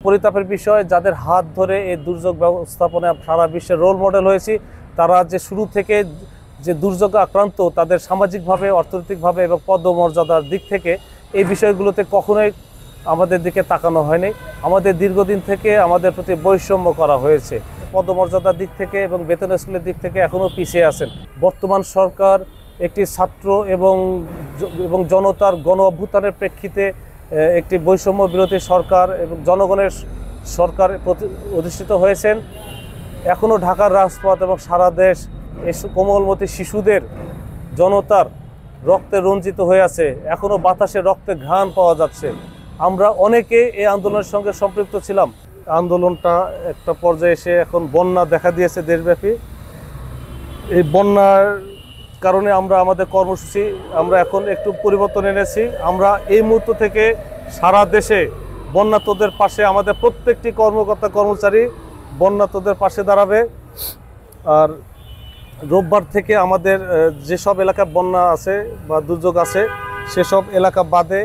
পরিতাপের বিষয়, যাদের হাত ধরে এই দুর্যোগ ব্যবস্থাপনায় সারা বিশ্বের রোল মডেল হয়েছি, তারা যে শুরু থেকে যে দুর্যোগ আক্রান্ত, তাদের সামাজিকভাবে, অর্থনৈতিকভাবে এবং পদমর্যাদার দিক থেকে এই বিষয়গুলোতে কখনোই আমাদের দিকে তাকানো হয়নি। আমাদের দীর্ঘদিন থেকে আমাদের প্রতি বৈষম্য করা হয়েছে। পদমর্যাদার দিক থেকে এবং বেতন স্কেলের দিক থেকে এখনও পিছিয়ে আছেন। বর্তমান সরকার একটি ছাত্র এবং জনতার গণ অভ্যুত্থানের প্রেক্ষিতে একটি বৈষম্য বিরোধী সরকার এবং জনগণের সরকার অধিষ্ঠিত হয়েছেন। এখনও ঢাকার রাজপথ এবং সারা দেশ এই কোমলমতি শিশুদের, জনতার রক্তে রঞ্জিত হয়ে আছে। এখনও বাতাসে রক্তে ঘ্রাণ পাওয়া যাচ্ছে। আমরা অনেকে এই আন্দোলনের সঙ্গে সম্পৃক্ত ছিলাম। আন্দোলনটা একটা পর্যায়ে এসে এখন বন্যা দেখা দিয়েছে দেশব্যাপী। এই বন্যার কারণে আমরা আমাদের কর্মসূচি এখন একটু পরিবর্তন এনেছি। আমরা এই মুহূর্ত থেকে সারা দেশে বন্যার্তদের পাশে, আমাদের প্রত্যেকটি কর্মকর্তা কর্মচারী বন্যার্তদের পাশে দাঁড়াবে। আর রোববার থেকে আমাদের যেসব এলাকায় বন্যা আছে বা দুর্যোগ আছে, সেসব এলাকা বাদে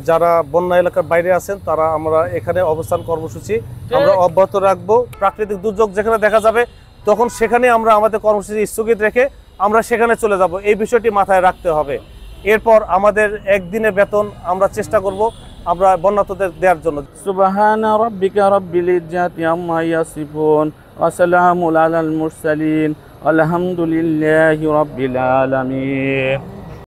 যারা বন্যা এলাকার বাইরে আছেন, তারা আমরা এখানে অবস্থান কর্মসূচি আমরা অব্যাহত রাখবো। প্রাকৃতিক দুর্যোগ যেখানে দেখা যাবে, তখন সেখানে আমরা আমাদের কর্মসূচি স্থগিত রেখে আমরা সেখানে চলে যাব। এই বিষয়টি মাথায় রাখতে হবে। এরপর আমাদের একদিনের বেতন আমরা চেষ্টা করব আমরা বন্যার্তদের দেওয়ার জন্য। সুবহানা রাব্বিকা রাব্বিল ইজ্জাতি আম্মা ইয়াসিফুন ওয়া সালামুন আলাল মুরসালিন আলহামদুলিল্লাহি রাব্বিল আলামিন।